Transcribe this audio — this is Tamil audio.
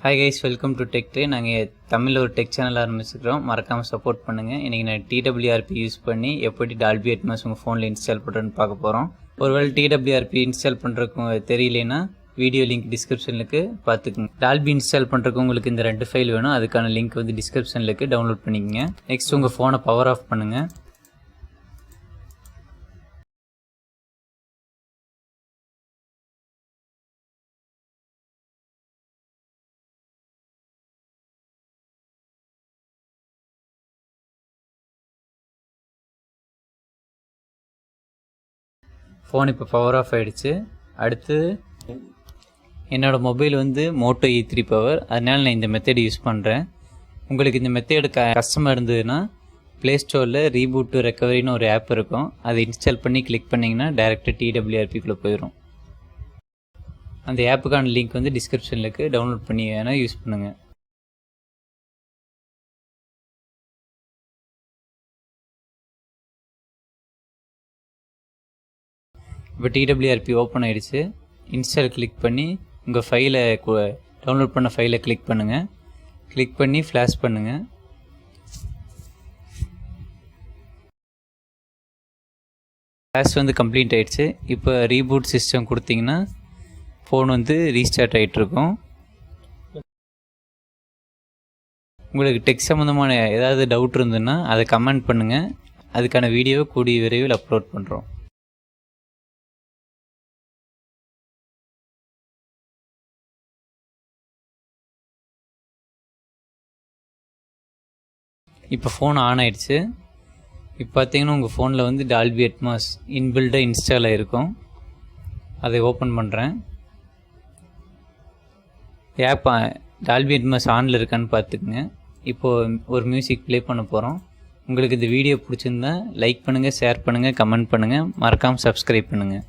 Hi guys, welcome to tech tray. நாங்கள் தமிழில் ஒரு டெக் சேனல் ஆரம்பிச்சுக்கிறோம். மறக்காமல் சப்போர்ட் பண்ணுங்கள். இன்றைக்கி நான் டிடபிள்யூஆர்பி யூஸ் பண்ணி எப்படி டால்பி அட்மாஸ் உங்கள் ஃபோனில் இன்ஸ்டால் பண்ணுறேன்னு பார்க்க போகிறோம். ஒருவேளை டிடபிள்யூஆர்பி இன்ஸ்டால் பண்ணுறதுக்கு தெரியலனா வீடியோ லிங்க் டிஸ்கிரிப்ஷனுக்கு பார்த்துக்குங்க. டால்பி இன்ஸ்டால் பண்ணுறதுக்கு உங்களுக்கு இந்த 2 ஃபைல் வேணும். அதுக்கான லிங்க் வந்து டிஸ்கிரிப்ஷனுக்கு டவுன்லோட் பண்ணிக்கங்க. நெக்ஸ்ட் உங்கள் ஃபோனை பவர் ஆஃப் பண்ணுங்கள். ஃபோன் இப்போ பவர் ஆஃப் ஆகிடுச்சு. அடுத்து என்னோடய மொபைல் வந்து மோட்டோ E3 பவர், அதனால் நான் இந்த மெத்தட் யூஸ் பண்ணுறேன். உங்களுக்கு இந்த மெத்தடு கஷ்டமாக இருந்ததுன்னா ப்ளே ஸ்டோரில் ரீபூட் டு ரெக்கவரின்னு ஒரு ஆப் இருக்கும். அதை இன்ஸ்டால் பண்ணி கிளிக் பண்ணிங்கன்னா டேரெக்டாக டிடபிள்யூஆர்பிக்குள்ளே போயிடும். அந்த ஆப்புக்கான லிங்க் வந்து டிஸ்கிரிப்ஷனில் டவுன்லோட் பண்ணி வேணால் யூஸ் பண்ணுங்கள். இப்போ டிடபிள்யூஆர்பி ஓப்பன் ஆகிடுச்சு. இன்ஸ்டால் கிளிக் பண்ணி உங்கள் ஃபைலை டவுன்லோட் பண்ண ஃபைலை கிளிக் பண்ணுங்கள். கிளிக் பண்ணி ஃப்ளாஷ் பண்ணுங்கள். ஃப்ளாஷ் வந்து கம்ப்ளீட் ஆகிடுச்சு. இப்போ ரீபூட் சிஸ்டம் கொடுத்தீங்கன்னா ஃபோன் வந்து ரீஸ்டார்ட் ஆகிட்ருக்கும். உங்களுக்கு டெக் சம்மந்தமான ஏதாவது டவுட் இருந்ததுன்னா அதை கமெண்ட் பண்ணுங்கள். அதுக்கான வீடியோவை கூடிய விரைவில் அப்லோட் பண்ணுறோம். இப்போ ஃபோன் ஆன் ஆகிடுச்சு. இப்போ பார்த்தீங்கன்னா உங்கள் ஃபோனில் வந்து டால்பி அட்மாஸ் இன்பில்டாக இன்ஸ்டால் ஆகிருக்கும். அதை ஓப்பன் பண்ணுறேன். ஆப் டால்பி அட்மாஸ் ஆனில் இருக்கான்னு பார்த்துக்குங்க. இப்போது ஒரு மியூசிக் ப்ளே பண்ண போகிறோம். உங்களுக்கு இந்த வீடியோ பிடிச்சிருந்தா லைக் பண்ணுங்கள், ஷேர் பண்ணுங்கள், கமெண்ட் பண்ணுங்கள், மறக்காமல் சப்ஸ்கிரைப் பண்ணுங்கள்.